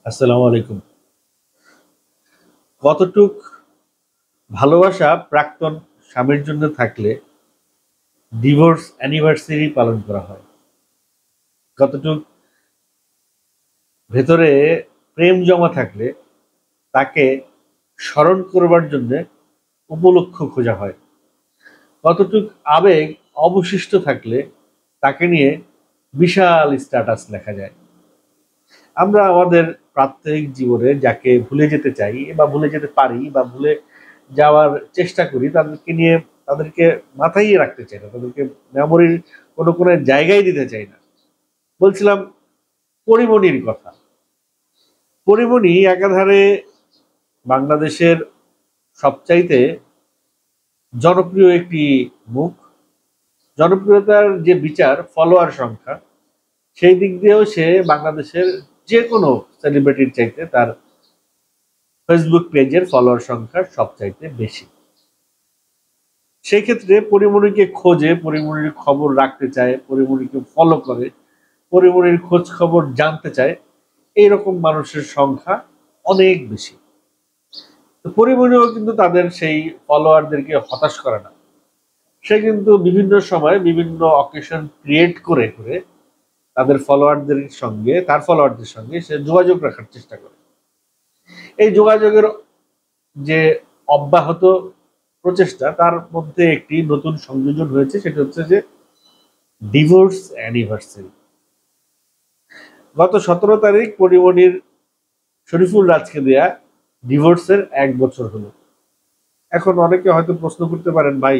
আসসালামু আলাইকুম। কতটুক ভালোবাসা প্রাক্তন স্বামীর জন্য থাকলে ডিভোর্স অ্যানিভার্সারি পালন করা হয়? কতটুক ভেতরে প্রেম জমা থাকলে তাকে স্মরণ করবার জন্য উপলক্ষ খোঁজা হয়? কতটুক আবেগ অবশিষ্ট থাকলে তাকে নিয়ে বিশাল স্ট্যাটাস লেখা যায়? আমরা আমাদের প্রাত্যহিক জীবনে যাকে ভুলে যেতে চাই বা ভুলে যেতে পারি বা ভুলে যাওয়ার চেষ্টা করি তাদেরকে নিয়ে তাদেরকে মাথায় রাখতে চাই না, তাদেরকে মেমোরির কোনো কোনো জায়গায় দিতে চাই না। বলছিলাম পরিমণির কথা। পরিমণি একাধারে বাংলাদেশের সবচাইতে জনপ্রিয় একটি মুখ। জনপ্রিয়তার যে বিচার ফলোয়ার সংখ্যা, সেই দিক দিয়েও সে বাংলাদেশের যে কোনো সেলিব্রিটির চাইতে তার ফেসবুক পেজের ফলোয়ার সংখ্যা সবচাইতে বেশি। সেই ক্ষেত্রে পরিমণিকে খোঁজে, পরিমণির খবর রাখতে চায়, পরিমণিকে ফলো করে, পরিমণির খোঁজ খবর জানতে চায়, এইরকম মানুষের সংখ্যা অনেক বেশি। তো পরিমণিও কিন্তু তাদের সেই ফলোয়ারদেরকে হতাশ করে না। সে কিন্তু বিভিন্ন সময় বিভিন্ন অকেশন ক্রিয়েট করে করে তাদের ফলোয়ারদের সঙ্গে, তার ফলোয়ারদের সঙ্গে সে যোগাযোগ রাখার চেষ্টা করে। এই যোগাযোগের যে অব্যাহত প্রচেষ্টা, তার মধ্যে একটি নতুন সংযোজন হয়েছে, সেটা হচ্ছে যে ডিভোর্স অ্যানিভার্সারি। গত 17 তারিখ পরিমণির শরীফুল রাজকে দেয়া ডিভোর্সের 1 বছর হলো। এখন অনেকে হয়তো প্রশ্ন করতে পারেন, ভাই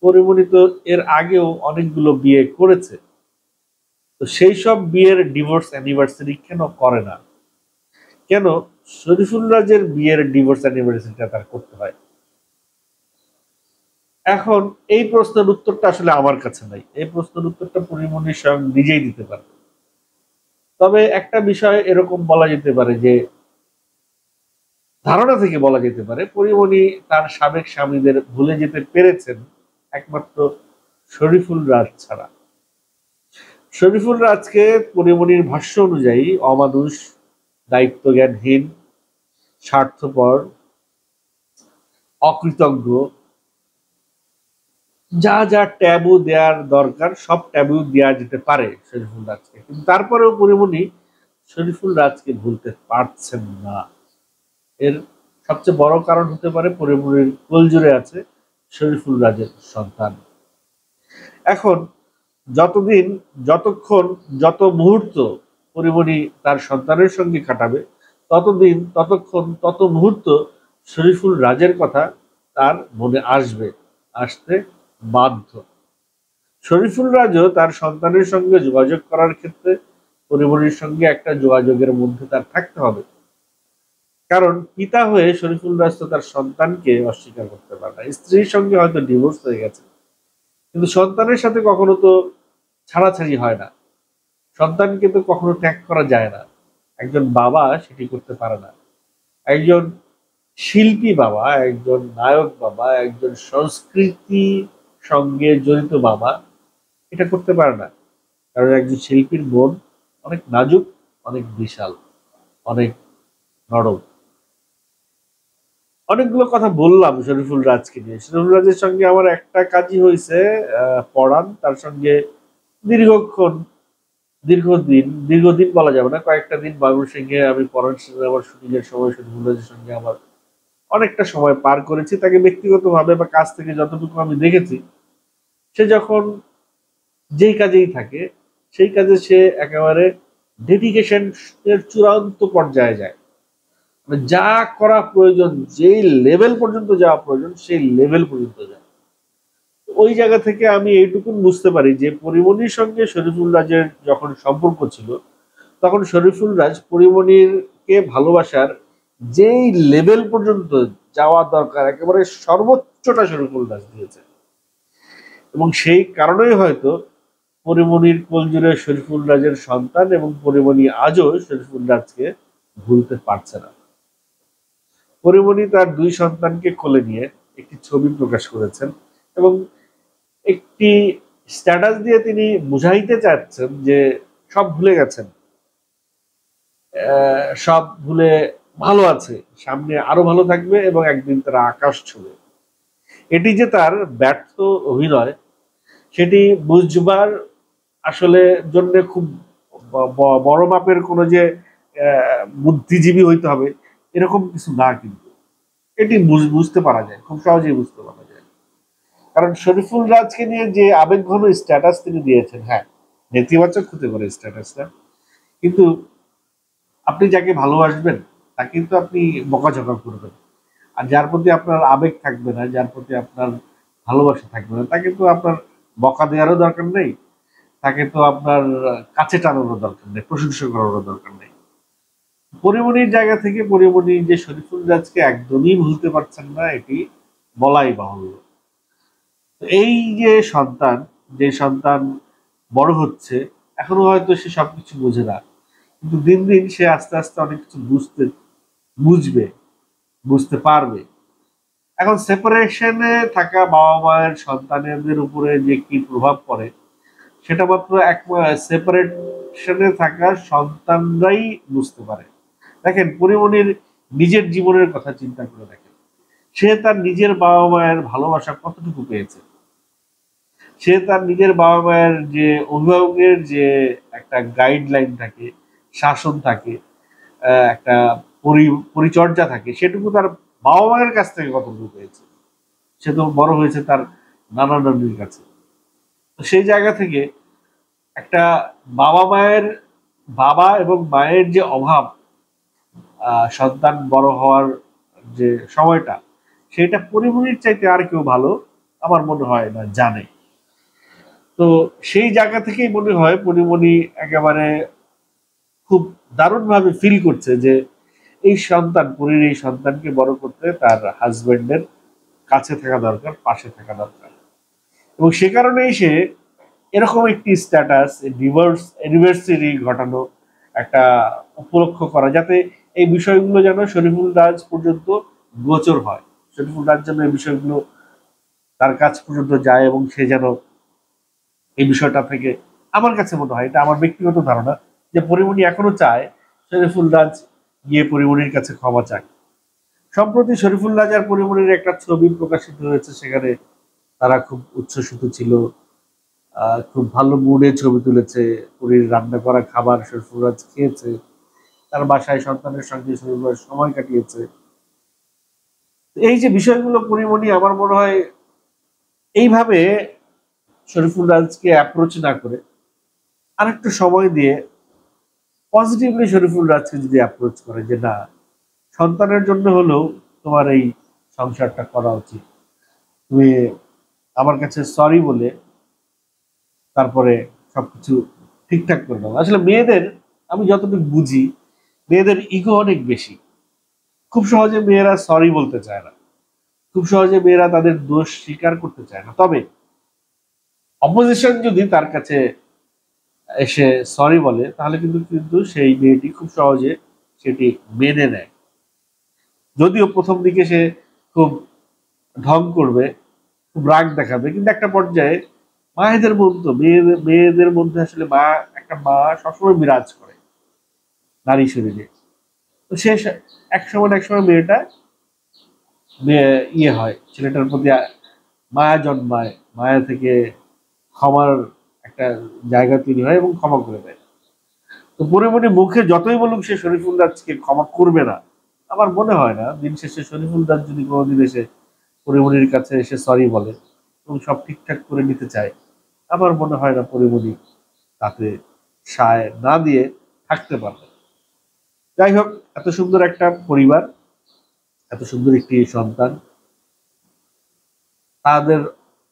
পরিমণি তো এর আগেও অনেকগুলো বিয়ে করেছে, তো সেই সব বিয়ের ডিভোর্স অ্যানিভার্সারি কেন করে না? কেন শরীফুল রাজের বিয়ের ডিভোর্স অ্যানিভার্সারিটা তার করতে হয়? এখন এই প্রশ্নের উত্তরটা আসলে আমার কাছে নাই, এই প্রশ্নের উত্তরটা পরিমণি স্বয়ং নিজেই দিতে পারে। তবে একটা বিষয় এরকম বলা যেতে পারে যে, ধারণা থেকে বলা যেতে পারে, পরিমণি তার সাবেক স্বামীদের ভুলে যেতে পেরেছেন একমাত্র শরীফুল রাজ ছাড়া। শরীফুল রাজকে পরিমণির ভাষ্য অনুযায়ী অমানুষ, দায়িত্বজ্ঞানহীন, স্বার্থপর, অকৃতজ্ঞ, যা যা ট্যাবু দেওয়ার দরকার সব ট্যাবু দেওয়া যেতে পারে শরীফুল রাজকে, কিন্তু তারপরেও পরিমণি শরীফুল রাজকে ভুলতে পারছেন না। এর সবচেয়ে বড় কারণ হতে পারে পরিমণির কোলজুড়ে আছে শরীফুল রাজের সন্তান। এখন যতদিন, যতক্ষণ, যত মুহূর্ত পরিমণি তার সন্তানের সঙ্গে কাটাবে, ততদিন, ততক্ষণ, তত মুহূর্ত শরীফুল রাজের কথা তার মনে আসবে, আসতে বাধ্য। শরীফুল রাজও তার সন্তানের সঙ্গে যোগাযোগ করার ক্ষেত্রে পরিমণির সঙ্গে একটা যোগাযোগের মধ্যে তার থাকতে হবে। কারণ পিতা হয়ে শরীফুল রাজ তো তার সন্তানকে অস্বীকার করতে পারে না। স্ত্রীর সঙ্গে হয়তো ডিভোর্স হয়ে গেছে, কিন্তু সন্তানের সাথে কখনো তো ছাড়াছাড়ি হয় না। সন্তানকে তো কখনো ত্যাগ করা যায় না। একজন বাবা সেটি করতে পারে না। একজন শিল্পী বাবা, একজন নায়ক বাবা, একজন সংস্কৃতি সঙ্গে জড়িত বাবা এটা করতে পারে না। কারণ একজন শিল্পীর মন অনেক নাজুক, অনেক বিশাল, অনেক নরম। অনেকগুলো কথা বললাম শরীফুল রাজকে নিয়ে। শরীফুল রাজের সঙ্গে আমার একটা কাজই হয়েছে, পড়ান। তার সঙ্গে দীর্ঘক্ষণ, দীর্ঘদিন বলা যাবে না, কয়েকটা দিন ময়মনসিংহে আমি পরান সিনেমার শুটিং এর সময় শরীফুল রাজের সঙ্গে আমার অনেকটা সময় পার করেছি। তাকে ব্যক্তিগতভাবে বা কাছ থেকে যতটুকু আমি দেখেছি, সে যখন যেই কাজেই থাকে সেই কাজে সে একেবারে ডেডিকেশন এর চূড়ান্ত পর্যায়ে যায়। মানে যা করা প্রয়োজন, যেই লেভেল পর্যন্ত যাওয়া প্রয়োজন সেই লেভেল পর্যন্ত যায়। ওই জায়গা থেকে আমি এইটুকুন বুঝতে পারি যে পরিমণির সঙ্গে শরীফুল রাজের যখন সম্পর্ক ছিল, তখন শরীফুল রাজ পরিমণিরকে ভালোবাসার যেই লেভেল পর্যন্ত যাওয়া দরকার একেবারে সর্বোচ্চটা শরীফুল রাজ দিয়েছে। এবং সেই কারণেই হয়তো পরিমণির কোলজুড়ে শরীফুল রাজের সন্তান এবং পরিমণি আজও শরীফুল রাজকে ভুলতে পারছে না। পরিমণি তার 2 সন্তানকে কোলে নিয়ে একটি ছবি প্রকাশ করেছেন এবং একটি স্ট্যাটাস দিয়ে তিনি বুঝাইতে চাচ্ছেন যে সব ভুলে গেছেন। সব ভুলে ভালো আছে, সামনে আরো ভালো থাকবে এবং একদিন তারা আকাশ ছুঁবে। এটি যে তার ব্যর্থ অভিনয় সেটি বুঝবার আসলে জন্য খুব বড় মাপের কোনো যে বুদ্ধিজীবী হইতে হবে এরকম কিছু না, কিন্তু এটি বুঝতে পারা যায়, খুব সহজেই বুঝতে পারা যায়। কারণ শরীফুল রাজকে নিয়ে যে আবেগঘন স্ট্যাটাস তিনি দিয়েছেন, হ্যাঁ নেতিবাচক হতে পারে স্ট্যাটাসটা, কিন্তু আপনি যাকে ভালোবাসবেন তাকে কিন্তু আপনি বকাঝকা করবেন, আর যার প্রতি আপনার আবেগ থাকবে না, যার প্রতি আপনার ভালোবাসা থাকবে না, তাকে তো আপনার বকা দেওয়ারও দরকার নেই, তাকে তো আপনার কাছে টানানোর দরকার নেই, প্রশংসা করারও দরকার নেই। পরিমণির জায়গা থেকে পরিমণি যে শরীফুল রাজকে একদমই ভুলতে পারছেন না এটি বলাই বাহুল্য। এই যে সন্তান, যে সন্তান বড় হচ্ছে, এখনো হয়তো সে সবকিছু বোঝে না, কিন্তু দিন দিন সে আস্তে আস্তে অনেক কিছু বুঝবে, বুঝতে পারবে। এখন সেপারেশনে থাকা বাবা মায়ের সন্তানদের উপরে যে কি প্রভাব পড়ে সেটা মাত্র সেপারেশনে থাকা সন্তানরাই বুঝতে পারে। দেখেন পরিমণির নিজের জীবনের কথা চিন্তা করে দেখেন, সে তার নিজের বাবা মায়ের ভালোবাসা কতটুকু পেয়েছে, সে তার নিজের বাবা মায়ের যে অভিভাবকের যে একটা গাইডলাইন থাকে, শাসন থাকে, একটা পরিচর্যা থাকে, সেটুকু তার বাবা মায়ের কাছ থেকে কতটুকু পেয়েছে। সে তো বড় হয়েছে তার নানা নানির কাছে। তো সেই জায়গা থেকে একটা বাবা এবং মায়ের যে অভাব, সন্তান বড় হওয়ার যে সময়টা, সেটা পরিমণির চাইতে আর কেউ ভালো আমার মনে হয় না জানে। তো সেই জায়গা থেকেই মনে হয় পরিমণি একেবারে খুব দারুণভাবে ফিল করছে যে এই পরীর এই সন্তানকে বড় করতে তার হাজবেন্ডের কাছে থাকা দরকার, পাশে থাকা দরকার, এবং সে কারণেই সে এরকম একটি স্ট্যাটাস, ডিভোর্স অ্যানিভার্সারি ঘটানো একটা উপলক্ষ করা, যাতে এই বিষয়গুলো যেন শরীফুল রাজ পর্যন্ত গোচর হয়, শরীফুল রাজ যেন এই বিষয়গুলো তার কাছ পর্যন্ত যায় এবং সে যেন এই বিষয়টা থেকে, আমার কাছে মনে হয়, এটা আমার ব্যক্তিগত ধারণা, যে পরিমণি এখনো চায় শরীফুল রাজ গিয়ে পরিমণির কাছে ক্ষমা চায়। সম্প্রতি শরীফুল রাজ আর পরিমণির একটা ছবি প্রকাশিত হয়েছে, সেখানে তারা খুব উচ্ছ্বসিত ছিল, খুব ভালো মুডে ছবি তুলেছে, পুরীর রান্না করা খাবার শরীফুল রাজ খেয়েছে, তার বাসায় সন্তানের সঙ্গে শরীফুল রাজ সময় কাটিয়েছে। এই যে বিষয়গুলো পরিমণি আমার মনে হয় এইভাবে শরীফুল রাজকে অ্যাপ্রোচ না করে আরেকটু সময় দিয়ে পজিটিভলি শরীফুল রাজকে যদি অ্যাপ্রোচ করে যে না, সন্তানের জন্য হলেও তোমার এই সংসারটা করা উচিত, তুমি আমার কাছে সরি বলে তারপরে সবকিছু ঠিকঠাক করে দাও। আসলে মেয়েদের, আমি যতটুকু বুঝি, মেয়েদের ইগো অনেক বেশি, খুব সহজে মেয়েরা সরি বলতে চায় না, খুব সহজে মেয়েরা তাদের দোষ স্বীকার করতে চায় না। তবে অপোজিশন যদি তার কাছে এসে সরি বলে তাহলে কিন্তু কিন্তু সেই মেয়েটি খুব সহজে সেটি মেনে নেয়। যদিও প্রথম দিকে সে খুব ঢং করবে, খুব রাগ দেখাবে, কিন্তু একটা পর্যায়ে মায়েদের মধ্যে মেয়েদের মধ্যে আসলে একটা মা সবসময় বিরাজ করে নারী শরীরে। তো সে এক সময় মেয়েটা ইয়ে হয়, ছেলেটার প্রতি মায়া জন্মায়, মায়া থেকে ক্ষমার একটা জায়গা তৈরি হয় এবং ক্ষমা করে দেয়। তো পরিমণি মুখে যতই বলুক সে শরীফুল রাজকে ক্ষমা করবে না, আমার মনে হয় না দিন শেষে শরীফুল রাজ যদি কোনোদিন এসে পরিমণির কাছে এসে সরি বলে এবং সব ঠিকঠাক করে নিতে চায়, আমার মনে হয় না পরিমণি তাতে সায় না দিয়ে থাকতে পারবে। যাই হোক, এত সুন্দর একটা পরিবার, এত সুন্দর একটি সন্তান, তাদের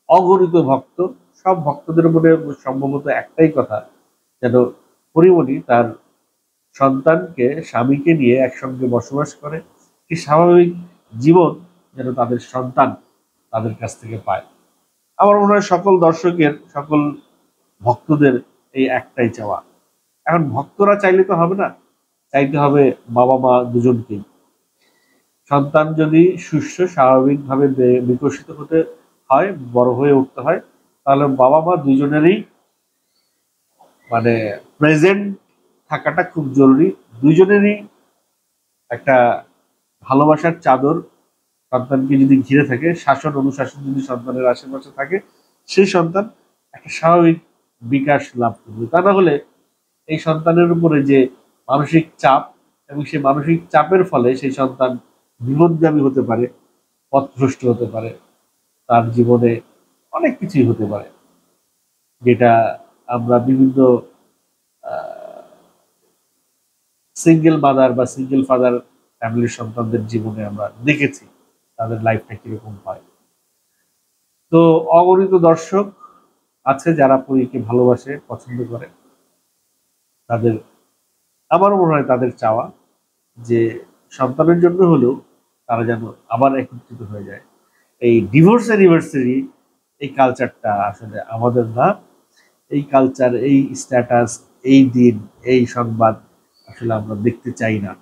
অগণিত ভক্ত, সব ভক্তদের মনে সম্ভবত একটাই কথা, যেন পরিমণি তার সন্তানকে, স্বামীকে নিয়ে একসঙ্গে বসবাস করে, কি স্বাভাবিক জীবন যেন তাদের সন্তান তাদের কাছ থেকে পায়। আমার মনে হয় সকল দর্শকের, সকল ভক্তদের এই একটাই চাওয়া। এখন ভক্তরা চাইলে তো হবে না, চাইতে হবে বাবা মা দুজনকেই। সন্তান যদি সুস্থ স্বাভাবিকভাবে বিকশিত হতে হয়, বড় হয়ে উঠতে হয়, তাহলে বাবা মা দুজনেরই মানে প্রেজেন্ট থাকাটা খুব জরুরি, দুইজনেরই একটা ভালোবাসার চাদর সন্তানকে যদি ঘিরে থাকে, শাসন অনুশাসন যদি সন্তানের আশেপাশে থাকে, সেই সন্তান একটা স্বাভাবিক বিকাশ লাভ করবে। তা না হলে এই সন্তানের উপরে যে মানসিক চাপ, এবং সেই মানসিক চাপের ফলে সেই সন্তান বিপথগামী হতে পারে, পথভ্রষ্ট হতে পারে, তার জীবনে অনেক কিছুই হতে পারে, যেটা আমরা বিভিন্ন সিঙ্গেল মাদার বা সিঙ্গেল ফাদার ফ্যামিলির সন্তানদের জীবনে আমরা দেখেছি তাদের লাইফটা কিরকম হয়। তো অগণিত দর্শক আছে যারা পরীকে ভালোবাসে, পছন্দ করে। তাদের, আমারও মনে হয় তাদের চাওয়া যে সন্তানের জন্য হলেও তারা যেন আবার একত্রিত হয়ে যায়। এই ডিভোর্স অ্যানিভার্সারি, এই কালচারটা আসলে আমাদের না। এই কালচার, এই স্ট্যাটাস, এই দিন, এই সংবাদ আসলে আমরা দেখতে চাই না।